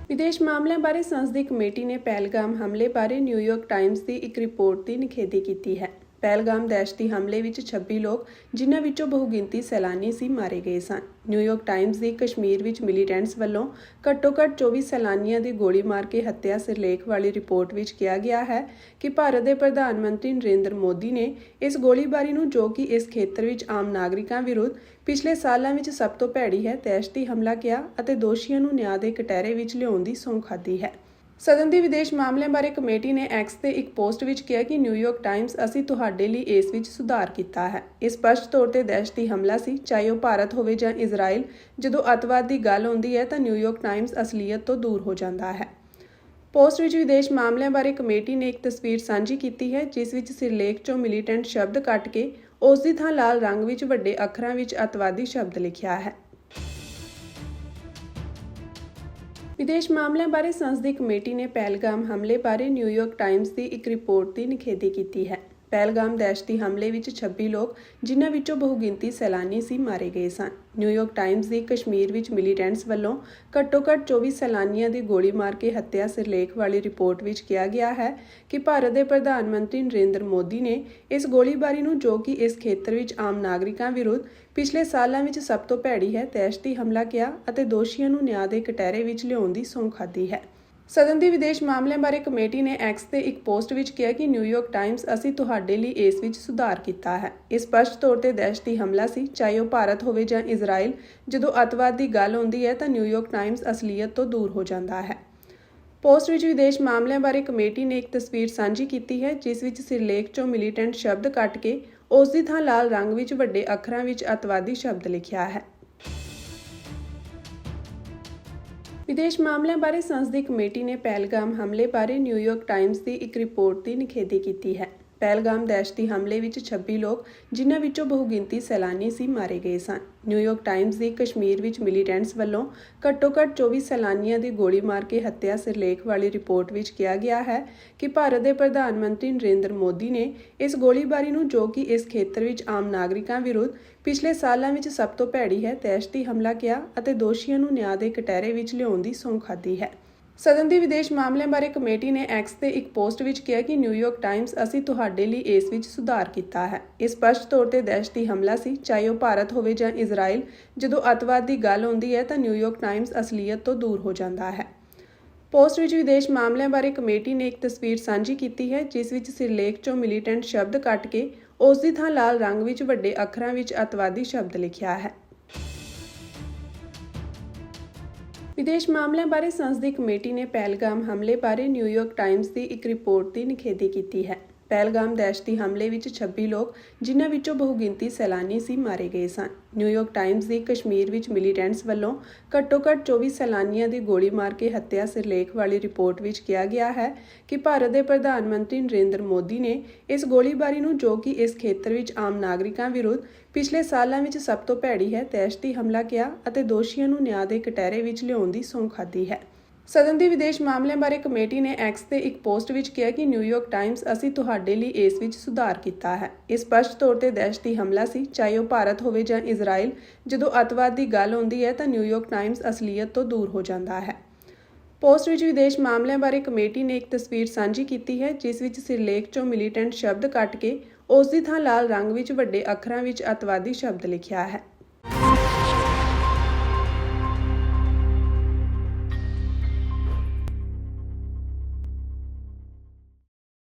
ਵਿਦੇਸ਼ ਮਾਮਲਿਆਂ ਬਾਰੇ ਸੰਸਦੀ ਕਮੇਟੀ ਨੇ ਪਹਿਲਗਾਮ ਹਮਲੇ ਬਾਰੇ ਨਿਊਯਾਰਕ ਟਾਈਮਜ਼ ਦੀ ਇੱਕ ਰਿਪੋਰਟ ਦੀ ਨਿਖੇਧੀ ਕੀਤੀ ਹੈ। ਪਹਿਲਗਾਮ ਦਹਿਸ਼ਤੀ ਹਮਲੇ ਵਿੱਚ 26 ਲੋਕ, ਜਿਨ੍ਹਾਂ ਵਿੱਚੋਂ ਬਹੁਗਿਣਤੀ ਸੈਲਾਨੀ ਸੀ, ਮਾਰੇ ਗਏ ਸਨ। ਨਿਊਯਾਰਕ ਟਾਈਮਜ਼ ਦੀ ਕਸ਼ਮੀਰ ਵਿੱਚ ਮਿਲੀਟੈਂਟਸ ਵੱਲੋਂ ਘੱਟੋ-ਘੱਟ 24 ਸੈਲਾਨੀਆਂ ਦੀ ਗੋਲੀ ਮਾਰ ਕੇ ਹੱਤਿਆ ਸਿਰਲੇਖ ਵਾਲੀ ਰਿਪੋਰਟ ਵਿੱਚ ਕਿਹਾ ਗਿਆ ਹੈ ਕਿ ਭਾਰਤ ਦੇ ਪ੍ਰਧਾਨ ਮੰਤਰੀ ਨਰਿੰਦਰ ਮੋਦੀ ਨੇ ਇਸ ਗੋਲੀਬਾਰੀ ਨੂੰ, ਜੋ ਕਿ ਇਸ ਖੇਤਰ ਵਿੱਚ ਆਮ ਨਾਗਰਿਕਾਂ ਵਿਰੁੱਧ ਪਿਛਲੇ ਸਾਲਾਂ ਵਿੱਚ ਸਭ ਤੋਂ ਭੈੜੀ ਹੈ, ਦਹਿਸ਼ਤੀ ਹਮਲਾ ਕਿਹਾ ਅਤੇ ਦੋਸ਼ੀਆਂ ਨੂੰ ਨਿਆਂ ਦੇ ਕਟਹਿਰੇ ਵਿੱਚ ਲਿਆਉਣ ਦੀ ਸਹੁੰ ਖਾਧੀ ਹੈ। ਸਦਨ ਦੀ ਵਿਦੇਸ਼ ਮਾਮਲਿਆਂ ਬਾਰੇ ਕਮੇਟੀ ਨੇ ਐਕਸ ਤੇ ਇੱਕ ਪੋਸਟ ਵਿੱਚ ਕਿਹਾ ਕਿ ਨਿਊਯਾਰਕ ਟਾਈਮਜ਼ ਅਸੀਂ ਤੁਹਾਡੇ ਲਈ ਇਸ ਵਿੱਚ ਸੁਧਾਰ ਕੀਤਾ ਹੈ। ਇਹ ਸਪਸ਼ਟ ਤੌਰ ਤੇ ਦਹਿਸ਼ਤੀ ਹਮਲਾ ਸੀ, ਚਾਹੇ ਉਹ ਭਾਰਤ ਹੋਵੇ ਜਾਂ ਇਜ਼ਰਾਈਲ। ਜਦੋਂ ਅੱਤਵਾਦ ਦੀ ਗੱਲ ਆਉਂਦੀ ਹੈ ਤਾਂ ਨਿਊਯਾਰਕ ਟਾਈਮਜ਼ ਅਸਲੀਅਤ ਤੋਂ ਦੂਰ ਹੋ ਜਾਂਦਾ ਹੈ। ਪੋਸਟ ਵਿੱਚ ਵਿਦੇਸ਼ ਮਾਮਲਿਆਂ ਬਾਰੇ ਕਮੇਟੀ ਨੇ ਇੱਕ ਤਸਵੀਰ ਸਾਂਝੀ ਕੀਤੀ ਹੈ, ਜਿਸ ਵਿੱਚ ਸਿਰਲੇਖ 'ਚੋਂ ਮਿਲੀਟੈਂਟ ਸ਼ਬਦ ਕੱਟ ਕੇ ਉਸ ਦੀ ਥਾਂ ਲਾਲ ਰੰਗ ਵਿੱਚ ਵੱਡੇ ਅੱਖਰਾਂ ਵਿੱਚ ਅੱਤਵਾਦੀ ਸ਼ਬਦ ਲਿਖਿਆ ਹੈ। ਵਿਦੇਸ਼ ਮਾਮਲਿਆਂ ਬਾਰੇ ਸੰਸਦੀ ਕਮੇਟੀ ਨੇ ਪਹਿਲਗਾਮ ਹਮਲੇ ਬਾਰੇ ਨਿਊਯਾਰਕ ਟਾਈਮਜ਼ ਦੀ ਇੱਕ ਰਿਪੋਰਟ ਦੀ ਨਿਖੇਧੀ ਕੀਤੀ ਹੈ। ਪਹਿਲਗਾਮ ਦਹਿਸ਼ਤੀ ਹਮਲੇ ਵਿੱਚ 26 ਲੋਕ, ਜਿਨ੍ਹਾਂ ਵਿੱਚੋਂ ਬਹੁਗਿਣਤੀ ਸੈਲਾਨੀ ਸੀ, ਮਾਰੇ ਗਏ ਸਨ। ਨਿਊਯਾਰਕ ਟਾਈਮਜ਼ ਦੀ ਕਸ਼ਮੀਰ ਵਿੱਚ ਮਿਲੀਟੈਂਟਸ ਵੱਲੋਂ ਘੱਟੋ-ਘੱਟ 24 ਸੈਲਾਨੀਆਂ ਦੀ ਗੋਲੀ ਮਾਰ ਕੇ ਹੱਤਿਆ ਸਿਰਲੇਖ ਵਾਲੀ ਰਿਪੋਰਟ ਵਿੱਚ ਕਿਹਾ ਗਿਆ ਹੈ ਕਿ ਭਾਰਤ ਦੇ ਪ੍ਰਧਾਨ ਮੰਤਰੀ ਨਰਿੰਦਰ ਮੋਦੀ ਨੇ ਇਸ ਗੋਲੀਬਾਰੀ ਨੂੰ, ਜੋ ਕਿ ਇਸ ਖੇਤਰ ਵਿੱਚ ਆਮ ਨਾਗਰਿਕਾਂ ਵਿਰੁੱਧ ਪਿਛਲੇ ਸਾਲਾਂ ਵਿੱਚ ਸਭ ਤੋਂ ਭੈੜੀ ਹੈ, ਦਹਿਸ਼ਤੀ ਹਮਲਾ ਕਿਹਾ ਅਤੇ ਦੋਸ਼ੀਆਂ ਨੂੰ ਨਿਆਂ ਦੇ ਕਟਹਿਰੇ ਵਿੱਚ ਲਿਆਉਣ ਦੀ ਸਹੁੰ ਖਾਧੀ ਹੈ। ਸਦਨ ਦੀ ਵਿਦੇਸ਼ ਮਾਮਲਿਆਂ ਬਾਰੇ ਕਮੇਟੀ ਨੇ ਐਕਸ ਤੇ ਇੱਕ ਪੋਸਟ ਵਿੱਚ ਕਿਹਾ ਕਿ ਨਿਊਯਾਰਕ ਟਾਈਮਜ਼ ਅਸੀਂ ਤੁਹਾਡੇ ਲਈ ਇਸ ਵਿੱਚ ਸੁਧਾਰ ਕੀਤਾ ਹੈ। ਇਹ ਸਪਸ਼ਟ ਤੌਰ ਤੇ ਦਹਿਸ਼ਤੀ ਹਮਲਾ ਸੀ, ਚਾਹੇ ਉਹ ਭਾਰਤ ਹੋਵੇ ਜਾਂ ਇਜ਼ਰਾਈਲ। ਜਦੋਂ ਅੱਤਵਾਦ ਦੀ ਗੱਲ ਆਉਂਦੀ ਹੈ ਤਾਂ ਨਿਊਯਾਰਕ ਟਾਈਮਜ਼ ਅਸਲੀਅਤ ਤੋਂ ਦੂਰ ਹੋ ਜਾਂਦਾ ਹੈ। ਪੋਸਟ ਵਿੱਚ ਵਿਦੇਸ਼ ਮਾਮਲਿਆਂ ਬਾਰੇ ਕਮੇਟੀ ਨੇ ਇੱਕ ਤਸਵੀਰ ਸਾਂਝੀ ਕੀਤੀ ਹੈ, ਜਿਸ ਵਿੱਚ ਸਿਰਲੇਖ 'ਚੋਂ ਮਿਲੀਟੈਂਟ ਸ਼ਬਦ ਕੱਟ ਕੇ ਉਸ ਦੀ ਥਾਂ ਲਾਲ ਰੰਗ ਵਿੱਚ ਵੱਡੇ ਅੱਖਰਾਂ ਵਿੱਚ ਅੱਤਵਾਦੀ ਸ਼ਬਦ ਲਿਖਿਆ ਹੈ। ਵਿਦੇਸ਼ ਮਾਮਲਿਆਂ ਬਾਰੇ ਸੰਸਦੀ ਕਮੇਟੀ ਨੇ ਪਹਿਲਗਾਮ ਹਮਲੇ ਬਾਰੇ ਨਿਊਯਾਰਕ ਟਾਈਮਜ਼ ਦੀ ਇੱਕ ਰਿਪੋਰਟ ਦੀ ਨਿਖੇਧੀ ਕੀਤੀ ਹੈ। ਪਹਿਲਗਾਮ ਦਹਿਸ਼ਤੀ ਹਮਲੇ ਵਿੱਚ 26 ਲੋਕ, ਜਿਨ੍ਹਾਂ ਵਿੱਚੋਂ ਬਹੁਗਿਣਤੀ ਸੈਲਾਨੀ ਸੀ, ਮਾਰੇ ਗਏ ਸਨ। ਨਿਊਯਾਰਕ ਟਾਈਮਜ਼ ਦੀ ਕਸ਼ਮੀਰ ਵਿੱਚ ਮਿਲੀਟੈਂਟਸ ਵੱਲੋਂ ਘੱਟੋ-ਘੱਟ 24 ਸੈਲਾਨੀਆਂ ਦੀ ਗੋਲੀ ਮਾਰ ਕੇ ਹੱਤਿਆ ਸਿਰਲੇਖ ਵਾਲੀ ਰਿਪੋਰਟ ਵਿੱਚ ਕਿਹਾ ਗਿਆ ਹੈ ਕਿ ਭਾਰਤ ਦੇ ਪ੍ਰਧਾਨ ਮੰਤਰੀ ਨਰਿੰਦਰ ਮੋਦੀ ਨੇ ਇਸ ਗੋਲੀਬਾਰੀ ਨੂੰ, ਜੋ ਕਿ ਇਸ ਖੇਤਰ ਵਿੱਚ ਆਮ ਨਾਗਰਿਕਾਂ ਵਿਰੁੱਧ ਪਿਛਲੇ ਸਾਲਾਂ ਵਿੱਚ ਸਭ ਤੋਂ ਭੈੜੀ ਹੈ, ਦਹਿਸ਼ਤੀ ਹਮਲਾ ਕਿਹਾ ਅਤੇ ਦੋਸ਼ੀਆਂ ਨੂੰ ਨਿਆਂ ਦੇ ਕਟਹਿਰੇ ਵਿੱਚ ਲਿਆਉਣ ਦੀ ਸਹੁੰ ਖਾਧੀ ਹੈ। ਸਦਨ ਦੀ ਵਿਦੇਸ਼ ਮਾਮਲਿਆਂ ਬਾਰੇ ਕਮੇਟੀ ਨੇ ਐਕਸ ਤੇ ਇੱਕ ਪੋਸਟ ਵਿੱਚ ਕਿਹਾ ਕਿ ਨਿਊਯਾਰਕ ਟਾਈਮਜ਼ ਅਸੀਂ ਤੁਹਾਡੇ ਲਈ ਇਸ ਵਿੱਚ ਸੁਧਾਰ ਕੀਤਾ ਹੈ। ਇਹ ਸਪਸ਼ਟ ਤੌਰ ਤੇ ਦਹਿਸ਼ਤੀ ਹਮਲਾ ਸੀ, ਚਾਹੇ ਉਹ ਭਾਰਤ ਹੋਵੇ ਜਾਂ ਇਜ਼ਰਾਈਲ। ਜਦੋਂ ਅੱਤਵਾਦ ਦੀ ਗੱਲ ਆਉਂਦੀ ਹੈ ਤਾਂ ਨਿਊਯਾਰਕ ਟਾਈਮਜ਼ ਅਸਲੀਅਤ ਤੋਂ ਦੂਰ ਹੋ ਜਾਂਦਾ ਹੈ। ਪੋਸਟ ਵਿੱਚ ਵਿਦੇਸ਼ ਮਾਮਲਿਆਂ ਬਾਰੇ ਕਮੇਟੀ ਨੇ ਇੱਕ ਤਸਵੀਰ ਸਾਂਝੀ ਕੀਤੀ ਹੈ, ਜਿਸ ਵਿੱਚ ਸਿਰਲੇਖ 'ਚੋਂ ਮਿਲੀਟੈਂਟ ਸ਼ਬਦ ਕੱਟ ਕੇ ਉਸ ਦੀ ਥਾਂ ਲਾਲ ਰੰਗ ਵਿੱਚ ਵੱਡੇ ਅੱਖਰਾਂ ਵਿੱਚ ਅੱਤਵਾਦੀ ਸ਼ਬਦ ਲਿਖਿਆ ਹੈ। ਵਿਦੇਸ਼ ਮਾਮਲਿਆਂ ਬਾਰੇ ਸੰਸਦੀ ਕਮੇਟੀ ਨੇ ਪਹਿਲਗਾਮ ਹਮਲੇ ਬਾਰੇ ਨਿਊਯਾਰਕ ਟਾਈਮਜ਼ ਦੀ ਇੱਕ ਰਿਪੋਰਟ ਦੀ ਨਿਖੇਧੀ ਕੀਤੀ ਹੈ, ਜਿਸ ਵਿੱਚ ਸਿਰਲੇਖ 'ਚੋਂ ਮਿਲੀਟੈਂਟ ਸ਼ਬਦ ਕੱਟ ਕੇ ਉਸ ਦੀ ਥਾਂ ਲਾਲ ਰੰਗ ਵਿੱਚ ਵੱਡੇ ਅੱਖਰਾਂ ਵਿੱਚ ਅੱਤਵਾਦੀ ਸ਼ਬਦ ਲਿਖਿਆ ਹੈ। ਵਿਦੇਸ਼ ਮਾਮਲਿਆਂ ਬਾਰੇ ਸੰਸਦੀ ਕਮੇਟੀ ਨੇ ਪਹਿਲਗਾਮ ਹਮਲੇ ਬਾਰੇ ਨਿਊਯਾਰਕ ਟਾਈਮਜ਼ ਦੀ ਇੱਕ ਰਿਪੋਰਟ ਦੀ ਨਿਖੇਧੀ ਕੀਤੀ ਹੈ। ਪਹਿਲਗਾਮ ਦਹਿਸ਼ਤੀ ਹਮਲੇ ਵਿੱਚ 26 ਲੋਕ, ਜਿਨ੍ਹਾਂ ਵਿੱਚੋਂ ਬਹੁਗਿਣਤੀ ਸੈਲਾਨੀ ਸੀ, ਮਾਰੇ ਗਏ ਸਨ। ਨਿਊਯਾਰਕ ਟਾਈਮਜ਼ ਦੀ ਕਸ਼ਮੀਰ ਵਿੱਚ ਮਿਲੀਟੈਂਟਸ ਵੱਲੋਂ ਘੱਟੋ-ਘੱਟ 24 ਸੈਲਾਨੀਆਂ ਦੀ ਗੋਲੀ ਮਾਰ ਕੇ ਹੱਤਿਆ ਸਿਰਲੇਖ ਵਾਲੀ ਰਿਪੋਰਟ ਵਿੱਚ ਕਿਹਾ ਗਿਆ ਹੈ ਕਿ ਭਾਰਤ ਦੇ ਪ੍ਰਧਾਨ ਮੰਤਰੀ ਨਰਿੰਦਰ ਮੋਦੀ ਨੇ ਇਸ ਗੋਲੀਬਾਰੀ ਨੂੰ, ਜੋ ਕਿ ਇਸ ਖੇਤਰ ਵਿੱਚ ਆਮ ਨਾਗਰਿਕਾਂ ਵਿਰੁੱਧ ਪਿਛਲੇ ਸਾਲਾਂ ਵਿੱਚ ਸਭ ਤੋਂ ਭੈੜੀ ਹੈ, ਦਹਿਸ਼ਤੀ ਹਮਲਾ ਕਿਹਾ ਅਤੇ ਦੋਸ਼ੀਆਂ ਨੂੰ ਨਿਆਂ ਦੇ ਕਟਹਿਰੇ ਵਿੱਚ ਲਿਆਉਣ ਦੀ ਸਹੁੰ ਖਾਧੀ ਹੈ। ਸਦਨ ਦੀ ਵਿਦੇਸ਼ ਮਾਮਲਿਆਂ ਬਾਰੇ ਕਮੇਟੀ ਨੇ ਐਕਸ ਤੇ ਇੱਕ ਪੋਸਟ ਵਿੱਚ ਕਿਹਾ ਕਿ ਨਿਊਯਾਰਕ ਟਾਈਮਜ਼ ਅਸੀਂ ਤੁਹਾਡੇ ਲਈ ਇਸ ਵਿੱਚ ਸੁਧਾਰ ਕੀਤਾ ਹੈ। ਇਹ ਸਪਸ਼ਟ ਤੌਰ ਤੇ ਦਹਿਸ਼ਤੀ ਹਮਲਾ ਸੀ, ਚਾਹੇ ਉਹ ਭਾਰਤ ਹੋਵੇ ਜਾਂ ਇਜ਼ਰਾਈਲ। ਜਦੋਂ ਅੱਤਵਾਦ ਦੀ ਗੱਲ ਆਉਂਦੀ ਹੈ ਤਾਂ ਨਿਊਯਾਰਕ ਟਾਈਮਜ਼ ਅਸਲੀਅਤ ਤੋਂ ਦੂਰ ਹੋ ਜਾਂਦਾ ਹੈ। ਪੋਸਟ ਵਿੱਚ ਵਿਦੇਸ਼ ਮਾਮਲਿਆਂ ਬਾਰੇ ਕਮੇਟੀ ਨੇ ਇੱਕ ਤਸਵੀਰ ਸਾਂਝੀ ਕੀਤੀ ਹੈ, ਜਿਸ ਵਿੱਚ ਸਿਰਲੇਖ 'ਚੋਂ ਮਿਲੀਟੈਂਟ ਸ਼ਬਦ ਕੱਟ ਕੇ ਉਸ ਦੀ ਥਾਂ ਲਾਲ ਰੰਗ ਵਿੱਚ ਵੱਡੇ ਅੱਖਰਾਂ ਵਿੱਚ ਅੱਤਵਾਦੀ ਸ਼ਬਦ ਲਿਖਿਆ ਹੈ।